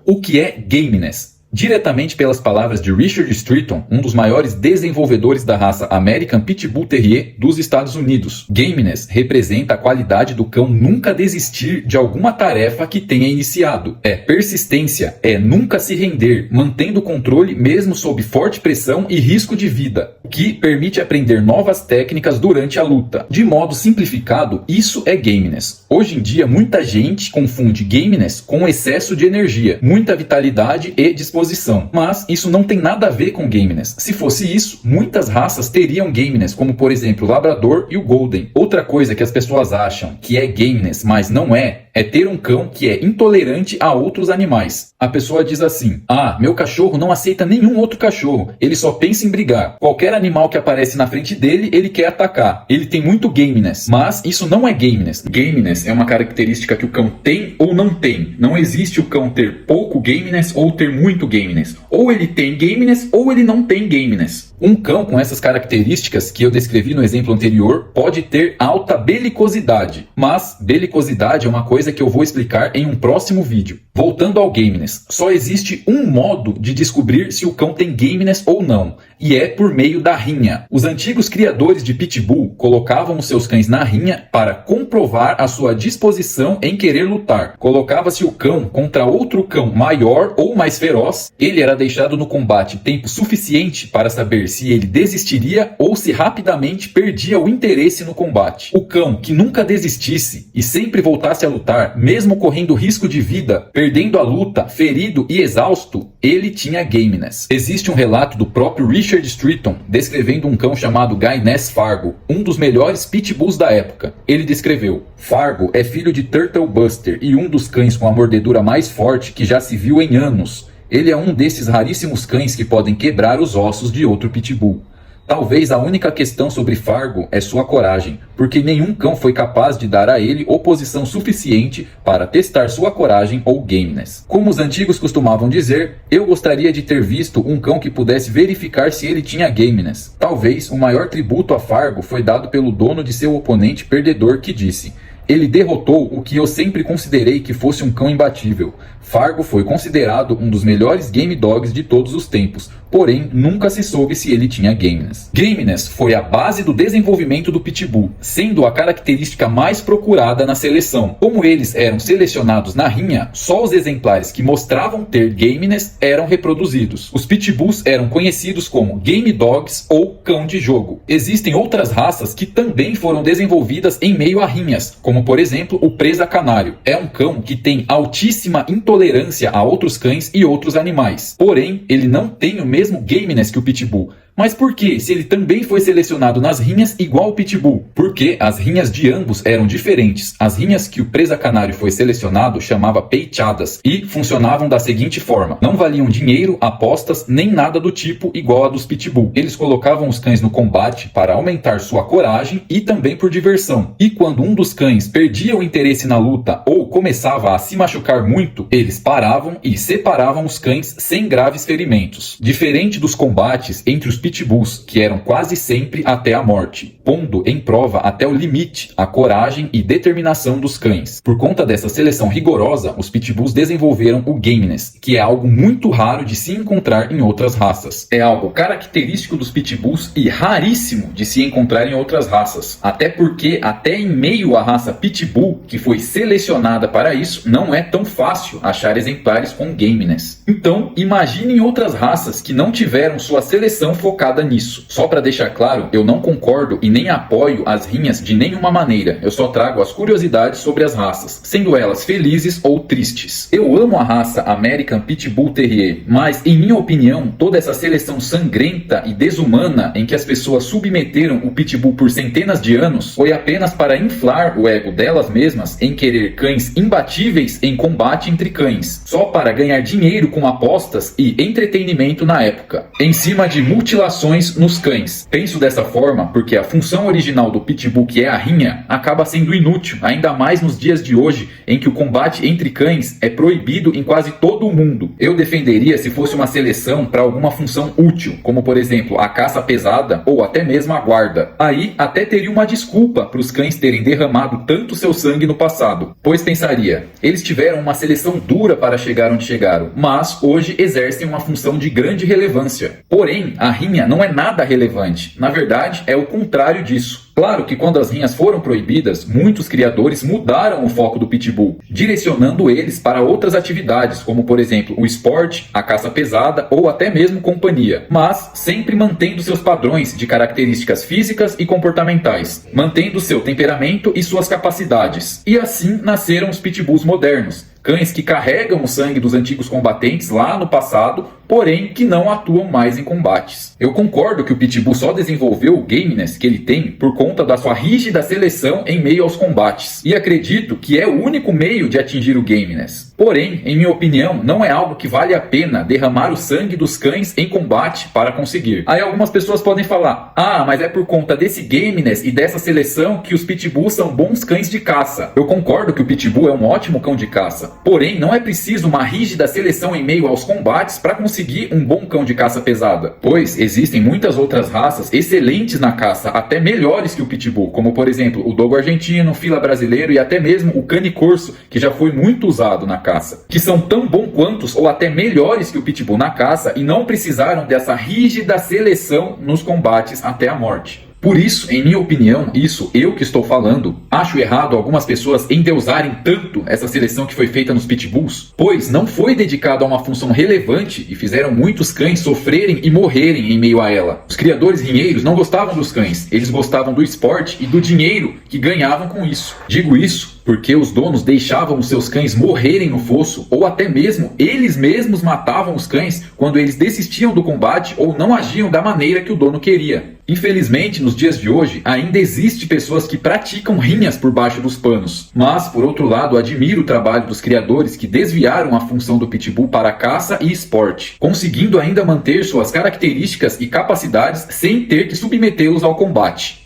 O que é gameness? Diretamente pelas palavras de Richard Streeton, um dos maiores desenvolvedores da raça American Pit Bull Terrier dos Estados Unidos. Gameness representa a qualidade do cão nunca desistir de alguma tarefa que tenha iniciado. É persistência, é nunca se render, mantendo o controle mesmo sob forte pressão e risco de vida, o que permite aprender novas técnicas durante a luta. De modo simplificado, isso é gameness. Hoje em dia, muita gente confunde gameness com excesso de energia, muita vitalidade e disposição. Mas isso não tem nada a ver com gameness. Se fosse isso, muitas raças teriam gameness, como por exemplo o Labrador e o Golden. Outra coisa que as pessoas acham que é gameness, mas não é ter um cão que é intolerante a outros animais. A pessoa diz assim: ah, meu cachorro não aceita nenhum outro cachorro, ele só pensa em brigar. Qualquer animal que aparece na frente dele, ele quer atacar. Ele tem muito gameness. Mas isso não é gameness. Gameness é uma característica que o cão tem ou não tem. Não existe o cão ter pouco gameness ou ter muito gameness. Ou ele tem gameness ou ele não tem gameness. Um cão com essas características que eu descrevi no exemplo anterior pode ter alta belicosidade, mas belicosidade é uma coisa que eu vou explicar em um próximo vídeo. Voltando ao gameness, só existe um modo de descobrir se o cão tem gameness ou não, e é por meio da rinha. Os antigos criadores de pitbull colocavam os seus cães na rinha para comprovar a sua disposição em querer lutar. Colocava-se o cão contra outro cão maior ou mais feroz, ele era deixado no combate tempo suficiente para saber se ele desistiria ou se rapidamente perdia o interesse no combate. O cão que nunca desistisse e sempre voltasse a lutar, mesmo correndo risco de vida, perdendo a luta, ferido e exausto, ele tinha gameness. Existe um relato do próprio Richard Streeton descrevendo um cão chamado Gaines Fargo, um dos melhores pitbulls da época. Ele descreveu: Fargo é filho de Turtle Buster e um dos cães com a mordedura mais forte que já se viu em anos. Ele é um desses raríssimos cães que podem quebrar os ossos de outro pitbull. Talvez a única questão sobre Fargo é sua coragem, porque nenhum cão foi capaz de dar a ele oposição suficiente para testar sua coragem ou gameness. Como os antigos costumavam dizer, eu gostaria de ter visto um cão que pudesse verificar se ele tinha gameness. Talvez o maior tributo a Fargo foi dado pelo dono de seu oponente perdedor, que disse: ele derrotou o que eu sempre considerei que fosse um cão imbatível. Fargo foi considerado um dos melhores game dogs de todos os tempos, porém nunca se soube se ele tinha gameness. Gameness foi a base do desenvolvimento do pitbull, sendo a característica mais procurada na seleção. Como eles eram selecionados na rinha, só os exemplares que mostravam ter gameness eram reproduzidos. Os pitbulls eram conhecidos como game dogs ou cão de jogo. Existem outras raças que também foram desenvolvidas em meio a rinhas, como por exemplo o presa canário. É um cão que tem altíssima intolerância a outros cães e outros animais. Porém, ele não tem o mesmo gameness que o pitbull. Mas por que, se ele também foi selecionado nas rinhas igual o pitbull? Porque as rinhas de ambos eram diferentes. As rinhas que o presa canário foi selecionado chamava peiteadas e funcionavam da seguinte forma: não valiam dinheiro, apostas, nem nada do tipo igual a dos pitbull. Eles colocavam os cães no combate para aumentar sua coragem e também por diversão. E quando um dos cães perdia o interesse na luta ou começava a se machucar muito, eles paravam e separavam os cães sem graves ferimentos. Diferente dos combates entre os pitbulls, que eram quase sempre até a morte, pondo em prova até o limite a coragem e determinação dos cães. Por conta dessa seleção rigorosa, os pitbulls desenvolveram o gameness, que é algo muito raro de se encontrar em outras raças. É algo característico dos pitbulls e raríssimo de se encontrar em outras raças. Até porque, até em meio à raça pitbull, que foi selecionada para isso, não é tão fácil achar exemplares com gameness. Então, imaginem outras raças que não tiveram sua seleção focada nisso. Só para deixar claro, eu não concordo e nem apoio as rinhas de nenhuma maneira. Eu só trago as curiosidades sobre as raças, sendo elas felizes ou tristes. Eu amo a raça American Pit Bull Terrier, mas, em minha opinião, toda essa seleção sangrenta e desumana em que as pessoas submeteram o pitbull por centenas de anos foi apenas para inflar o ego delas mesmas em querer cães imbatíveis em combate entre cães, só para ganhar dinheiro com apostas e entretenimento na época. Em cima de mutilação mutilações nos cães. Penso dessa forma porque a função original do Pitbull, que é a rinha, acaba sendo inútil, ainda mais nos dias de hoje, em que o combate entre cães é proibido em quase todo o mundo. Eu defenderia se fosse uma seleção para alguma função útil, como por exemplo a caça pesada ou até mesmo a guarda. Aí até teria uma desculpa para os cães terem derramado tanto seu sangue no passado, pois pensaria, eles tiveram uma seleção dura para chegar onde chegaram, mas hoje exercem uma função de grande relevância. Porém, a rinha não é nada relevante, na verdade é o contrário disso. Claro que quando as rinhas foram proibidas, muitos criadores mudaram o foco do Pitbull, direcionando eles para outras atividades, como por exemplo o esporte, a caça pesada ou até mesmo companhia, mas sempre mantendo seus padrões de características físicas e comportamentais, mantendo seu temperamento e suas capacidades. E assim nasceram os Pitbulls modernos, cães que carregam o sangue dos antigos combatentes lá no passado, porém que não atuam mais em combates. Eu concordo que o Pitbull só desenvolveu o gameness que ele tem por conta da sua rígida seleção em meio aos combates, e acredito que é o único meio de atingir o gameness. Porém, em minha opinião, não é algo que vale a pena derramar o sangue dos cães em combate para conseguir. Aí algumas pessoas podem falar, mas é por conta desse gameness e dessa seleção que os Pitbulls são bons cães de caça. Eu concordo que o Pitbull é um ótimo cão de caça, porém não é preciso uma rígida seleção em meio aos combates para conseguir um bom cão de caça pesada, pois existem muitas outras raças excelentes na caça, até melhores que o Pitbull, como por exemplo o Dogo argentino, o Fila brasileiro e até mesmo o Cane Corso, que já foi muito usado na caça, que são tão bons quantos ou até melhores que o Pitbull na caça e não precisaram dessa rígida seleção nos combates até a morte. Por isso, em minha opinião, isso eu que estou falando, acho errado algumas pessoas endeusarem tanto essa seleção que foi feita nos Pitbulls, pois não foi dedicado a uma função relevante e fizeram muitos cães sofrerem e morrerem em meio a ela. Os criadores rinheiros não gostavam dos cães, eles gostavam do esporte e do dinheiro que ganhavam com isso. Digo isso porque os donos deixavam os seus cães morrerem no fosso, ou até mesmo eles mesmos matavam os cães quando eles desistiam do combate ou não agiam da maneira que o dono queria. Infelizmente, nos dias de hoje, ainda existe pessoas que praticam rinhas por baixo dos panos. Mas, por outro lado, admiro o trabalho dos criadores que desviaram a função do Pitbull para caça e esporte, conseguindo ainda manter suas características e capacidades sem ter que submetê-los ao combate.